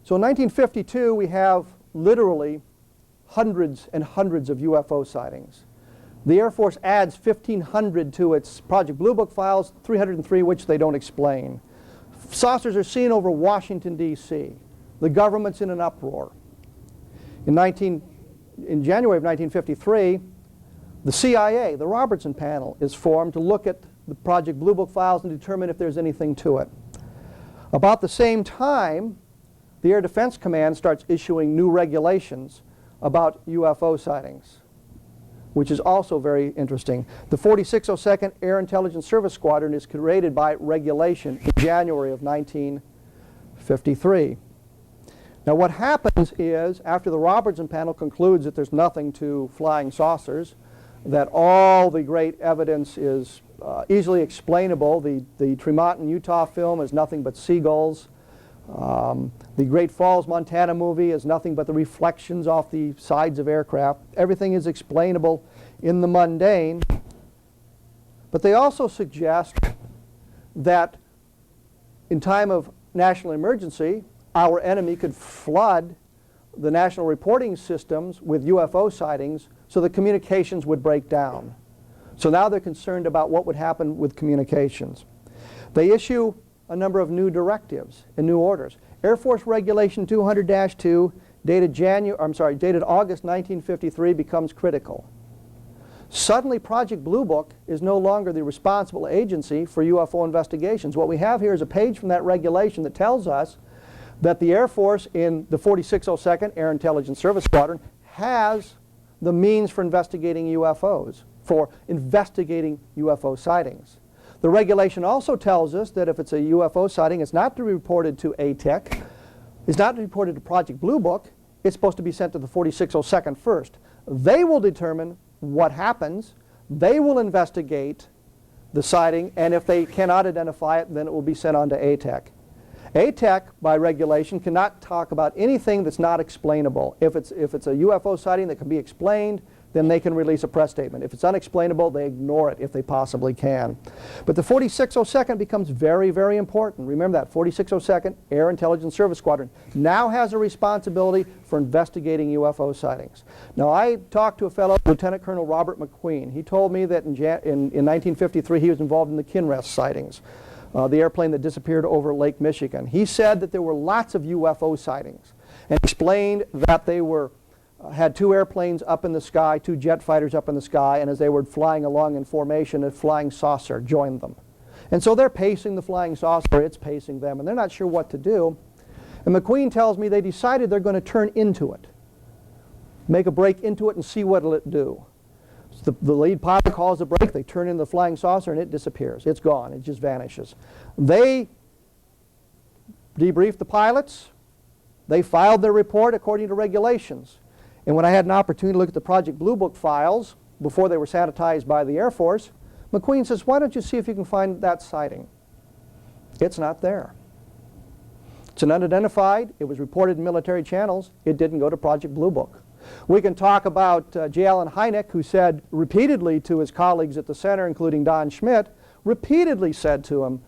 So in 1952, we have literally hundreds and hundreds of UFO sightings. The Air Force adds 1,500 to its Project Blue Book files, 303 which they don't explain. Saucers are seen over Washington, D.C. The government's in an uproar. In January of 1953, the CIA, the Robertson Panel, is formed to look at the Project Blue Book files and determine if there's anything to it. About the same time, the Air Defense Command starts issuing new regulations about UFO sightings, which is also very interesting. The 4602nd Air Intelligence Service Squadron is created by regulation in January of 1953. Now what happens is, after the Robertson Panel concludes that there's nothing to flying saucers, that all the great evidence is easily explainable. The Tremonton, Utah film is nothing but seagulls. The Great Falls, Montana movie is nothing but the reflections off the sides of aircraft. Everything is explainable in the mundane. But they also suggest that in time of national emergency, our enemy could flood the national reporting systems with UFO sightings so the communications would break down. So now they're concerned about what would happen with communications. They issue a number of new directives and new orders. Air Force Regulation 200-2, dated August 1953, becomes critical. Suddenly, Project Blue Book is no longer the responsible agency for UFO investigations. What we have here is a page from that regulation that tells us that the Air Force in the 4602nd Air Intelligence Service Squadron has the means for investigating UFOs, for investigating UFO sightings. The regulation also tells us that if it's a UFO sighting, it's not to be reported to ATEC, it's not to be reported to Project Blue Book, it's supposed to be sent to the 4602nd first. They will determine what happens, they will investigate the sighting, and if they cannot identify it, then it will be sent on to ATEC. ATEC, by regulation, cannot talk about anything that's not explainable. If it's a UFO sighting that can be explained, then they can release a press statement. If it's unexplainable, they ignore it if they possibly can. But the 4602nd becomes very, very important. Remember that, 4602nd Air Intelligence Service Squadron now has a responsibility for investigating UFO sightings. Now, I talked to a fellow, Lieutenant Colonel Robert McQueen. He told me that in 1953 he was involved in the Kinrest sightings, the airplane that disappeared over Lake Michigan. He said that there were lots of UFO sightings and explained that they had two airplanes up in the sky, two jet fighters up in the sky, and as they were flying along in formation, a flying saucer joined them. And so they're pacing the flying saucer, it's pacing them, and they're not sure what to do. And McQueen tells me they decided they're going to turn into it, make a break into it and see what it'll do. So the lead pilot calls the break, they turn in the flying saucer, and it disappears. It's gone, it just vanishes. They debriefed the pilots, they filed their report according to regulations. And when I had an opportunity to look at the Project Blue Book files before they were sanitized by the Air Force, McQueen says, why don't you see if you can find that sighting? It's not there. It's an unidentified. It was reported in military channels. It didn't go to Project Blue Book. We can talk about J. Allen Hynek, who said repeatedly to his colleagues at the center, including Don Schmidt, repeatedly said to him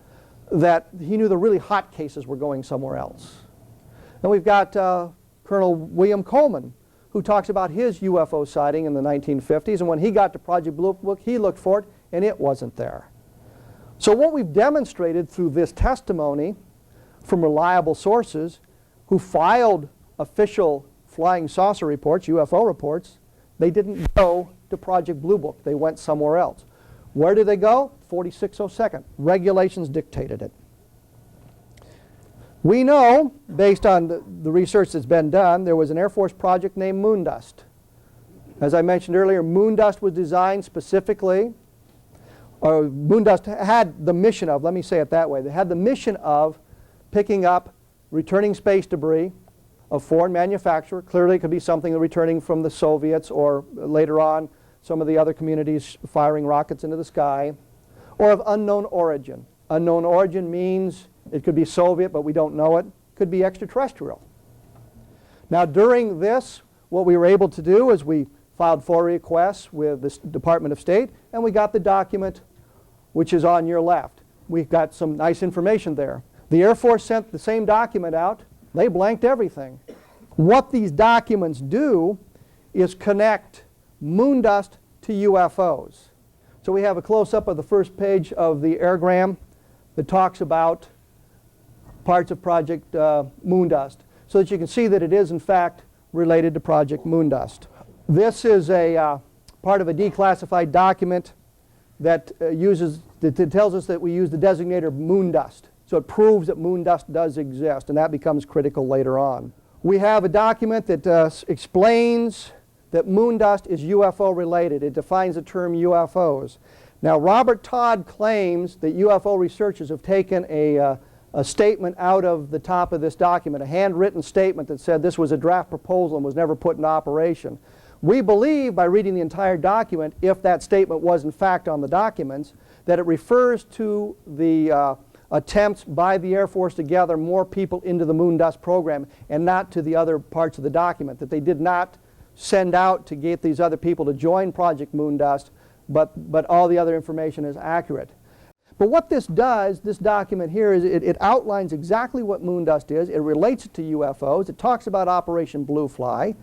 that he knew the really hot cases were going somewhere else. And we've got Colonel William Coleman, who talks about his UFO sighting in the 1950s, and when he got to Project Blue Book, he looked for it, and it wasn't there. So what we've demonstrated through this testimony from reliable sources who filed official flying saucer reports, UFO reports, they didn't go to Project Blue Book. They went somewhere else. Where did they go? 4602nd. Regulations dictated it. We know, based on the research that's been done, there was an Air Force project named Moondust. As I mentioned earlier, Moondust was designed specifically, or Moondust had the mission of, let me say it that way, they had the mission of picking up returning space debris of foreign manufacture. Clearly it could be something returning from the Soviets, or later on some of the other communities firing rockets into the sky, or of unknown origin. Unknown origin means it could be Soviet, but we don't know it. Could be extraterrestrial. Now during this, what we were able to do is we filed 4 requests with the Department of State, and we got the document which is on your left. We've got some nice information there. The Air Force sent the same document out They blanked everything. What these documents do is connect moondust to UFOs. So we have a close-up of the first page of the airgram that talks about parts of Project Moondust, so that you can see that it is in fact related to Project Moondust. This is a part of a declassified document that that tells us that we use the designator Moondust. So it proves that moondust does exist, and that becomes critical later on. We have a document that explains that moondust is UFO related. It defines the term UFOs. Now, Robert Todd claims that UFO researchers have taken a statement out of the top of this document, a handwritten statement that said this was a draft proposal and was never put in operation. We believe, by reading the entire document, if that statement was in fact on the documents, that it refers to the attempts by the Air Force to gather more people into the Moondust program and not to the other parts of the document, that they did not send out to get these other people to join Project Moondust, but all the other information is accurate. But what this does, this document here, is it outlines exactly what moondust is. It relates it to UFOs. It talks about Operation Blue Fly.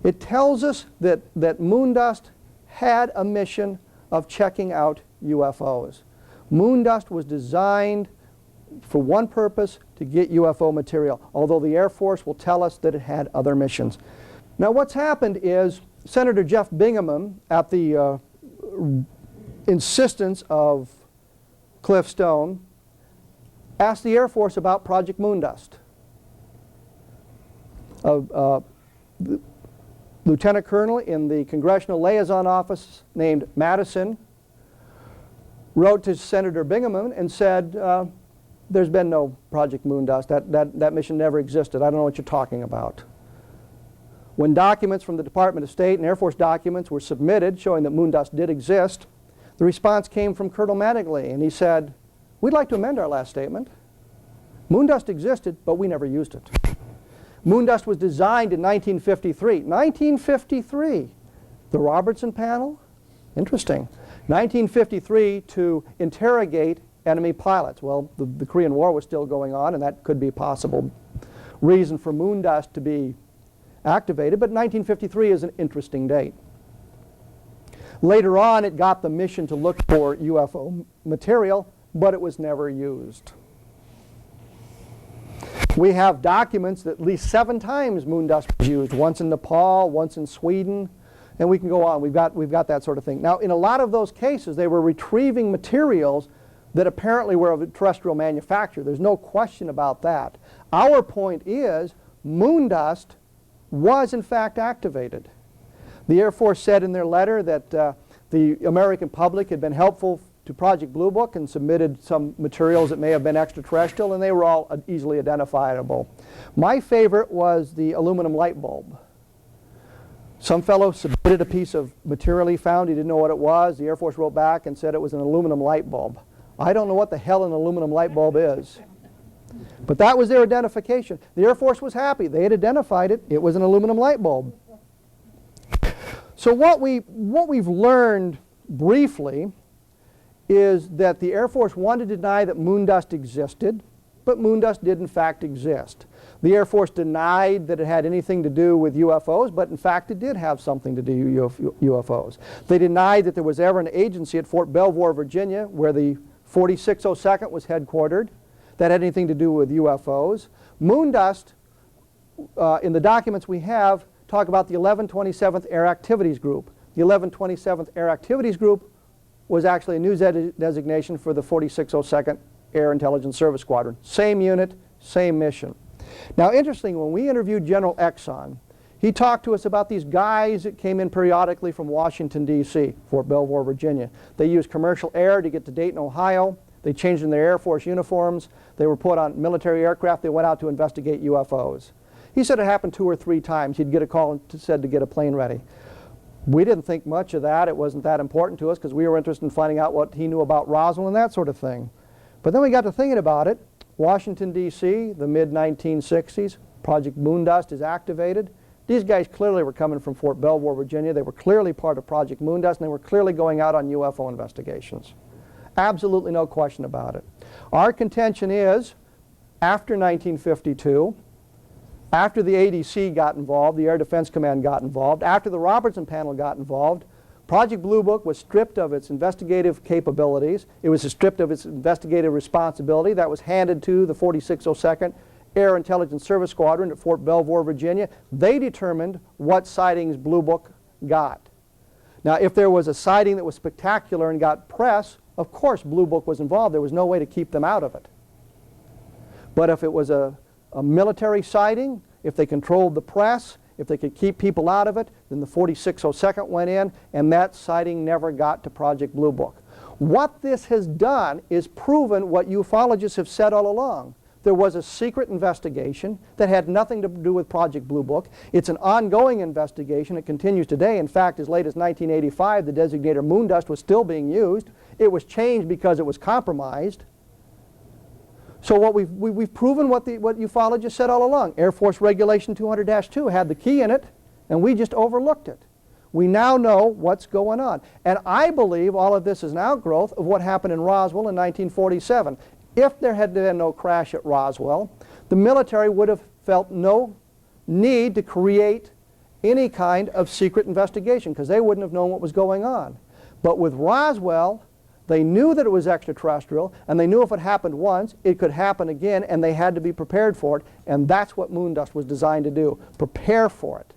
It tells us that moondust had a mission of checking out UFOs. Moondust was designed for one purpose, to get UFO material, although the Air Force will tell us that it had other missions. Now what's happened is Senator Jeff Bingaman, at the insistence of Cliff Stone, asked the Air Force about Project Moondust. Lieutenant Colonel in the Congressional Liaison Office named Madison wrote to Senator Bingaman and said, there's been no Project Moondust. That mission never existed. I don't know what you're talking about. When documents from the Department of State and Air Force documents were submitted showing that moondust did exist, the response came from Colonel Mattingly, and he said, we'd like to amend our last statement. Moondust existed, but we never used it. Moondust was designed in 1953. 1953. The Robertson panel? Interesting. 1953 to interrogate enemy pilots. Well, the Korean War was still going on, and that could be a possible reason for moondust to be activated, but 1953 is an interesting date. Later on, it got the mission to look for UFO material, but it was never used. We have documents that at least 7 times moondust was used, once in Nepal, once in Sweden, and we can go on. We've got that sort of thing. Now, in a lot of those cases, they were retrieving materials that apparently were of a terrestrial manufacture. There's no question about that. Our point is, moondust was in fact activated. The Air Force said in their letter that the American public had been helpful to Project Blue Book and submitted some materials that may have been extraterrestrial, and they were all easily identifiable. My favorite was the aluminum light bulb. Some fellow submitted a piece of material he found. He didn't know what it was. The Air Force wrote back and said it was an aluminum light bulb. I don't know what the hell an aluminum light bulb is. But that was their identification. The Air Force was happy. They had identified it. It was an aluminum light bulb. So what we've learned briefly is that the Air Force wanted to deny that moondust existed, but moondust did in fact exist. The Air Force denied that it had anything to do with UFOs, but in fact it did have something to do with UFOs. They denied that there was ever an agency at Fort Belvoir, Virginia, where the 4602nd was headquartered that had anything to do with UFOs. Moondust, in the documents we have, talk about the 1127th Air Activities Group. The 1127th Air Activities Group was actually a new designation for the 4602nd Air Intelligence Service Squadron. Same unit, same mission. Now, interesting, when we interviewed General Exxon, he talked to us about these guys that came in periodically from Washington, D.C., Fort Belvoir, Virginia. They used commercial air to get to Dayton, Ohio. They changed in their Air Force uniforms. They were put on military aircraft. They went out to investigate UFOs. He said it happened 2 or 3 times. He'd get a call and said to get a plane ready. We didn't think much of that. It wasn't that important to us because we were interested in finding out what he knew about Roswell and that sort of thing. But then we got to thinking about it. Washington, D.C., the mid-1960s, Project Moondust is activated. These guys clearly were coming from Fort Belvoir, Virginia. They were clearly part of Project Moondust, and they were clearly going out on UFO investigations. Absolutely no question about it. Our contention is, after 1952, After the ADC got involved, the Air Defense Command got involved, after the Robertson panel got involved, Project Blue Book was stripped of its investigative capabilities. It was stripped of its investigative responsibility. That was handed to the 4602nd Air Intelligence Service Squadron at Fort Belvoir, Virginia. They determined what sightings Blue Book got. Now, if there was a sighting that was spectacular and got press, of course Blue Book was involved. There was no way to keep them out of it. But if it was a military sighting, if they controlled the press, if they could keep people out of it, then the 4602nd went in, and that sighting never got to Project Blue Book. What this has done is proven what ufologists have said all along. There was a secret investigation that had nothing to do with Project Blue Book. It's an ongoing investigation. It continues today. In fact, as late as 1985, the designator Moondust was still being used. It was changed because it was compromised. So what we've proven what ufologists said all along. Air Force Regulation 200-2 had the key in it, and we just overlooked it. We now know what's going on. And I believe all of this is an outgrowth of what happened in Roswell in 1947. If there had been no crash at Roswell, the military would have felt no need to create any kind of secret investigation because they wouldn't have known what was going on. But with Roswell, they knew that it was extraterrestrial, and they knew if it happened once, it could happen again, and they had to be prepared for it, and that's what Moondust was designed to do, prepare for it.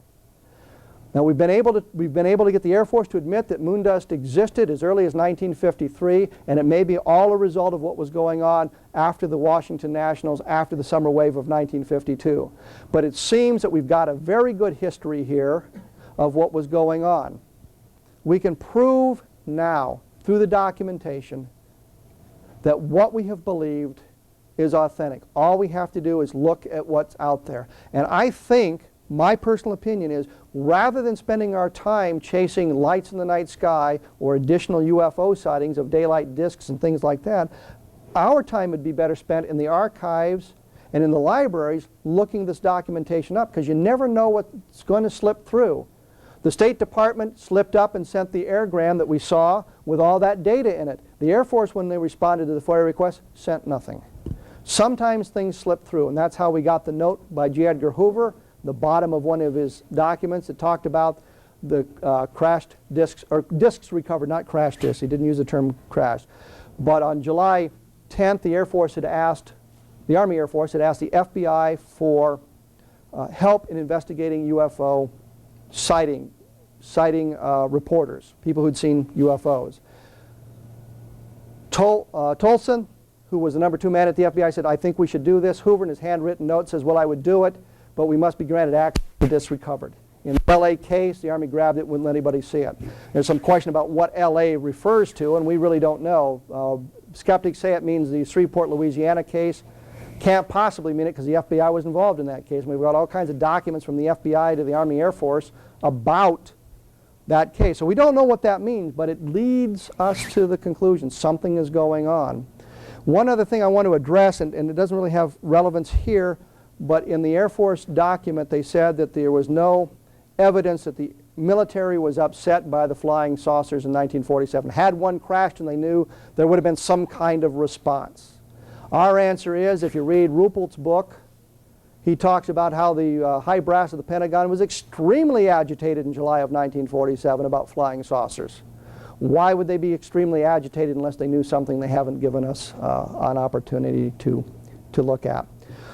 Now, we've been able to get the Air Force to admit that Moondust existed as early as 1953, and it may be all a result of what was going on after the Washington Nationals, after the summer wave of 1952. But it seems that we've got a very good history here of what was going on. We can prove now, through the documentation, that what we have believed is authentic. All we have to do is look at what's out there. And I think, my personal opinion is, rather than spending our time chasing lights in the night sky or additional UFO sightings of daylight discs and things like that, our time would be better spent in the archives and in the libraries looking this documentation up, because you never know what's going to slip through. The State Department slipped up and sent the airgram that we saw with all that data in it. The Air Force, when they responded to the FOIA request, sent nothing. Sometimes things slip through, and that's how we got the note by J. Edgar Hoover, the bottom of one of his documents that talked about the crashed discs, or discs recovered, not crashed discs. He didn't use the term crashed. But on July 10th, the Air Force had asked, the Army Air Force had asked the FBI for help in investigating UFO sighting reporters, people who'd seen UFOs. Tolson, who was the #2 man at the FBI, said, I think we should do this. Hoover, in his handwritten note, says, well, I would do it, but we must be granted access to this recovered. In the LA case, the Army grabbed it, wouldn't let anybody see it. There's some question about what LA refers to, and we really don't know. Skeptics say it means the Shreveport, Louisiana case. Can't possibly mean it because the FBI was involved in that case. And we've got all kinds of documents from the FBI to the Army Air Force about that case. So we don't know what that means, but it leads us to the conclusion something is going on. One other thing I want to address, and it doesn't really have relevance here, but in the Air Force document they said that there was no evidence that the military was upset by the flying saucers in 1947. Had one crashed and they knew, there would have been some kind of response. Our answer is, if you read Ruppelt's book, he talks about how the high brass of the Pentagon was extremely agitated in July of 1947 about flying saucers. Why would they be extremely agitated unless they knew something they haven't given us an opportunity to look at?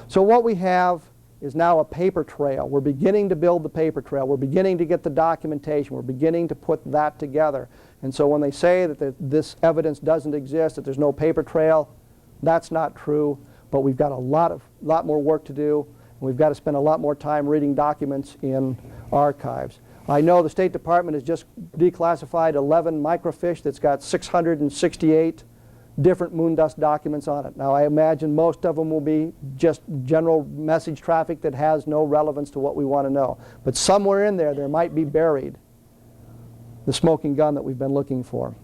So what we have is now a paper trail. We're beginning to build the paper trail. We're beginning to get the documentation. We're beginning to put that together. And so when they say that this evidence doesn't exist, that there's no paper trail, that's not true. But we've got a lot more work to do. And we've got to spend a lot more time reading documents in archives. I know the State Department has just declassified 11 microfiche that's got 668 different Moondust documents on it. Now, I imagine most of them will be just general message traffic that has no relevance to what we want to know. But somewhere in there might be buried the smoking gun that we've been looking for.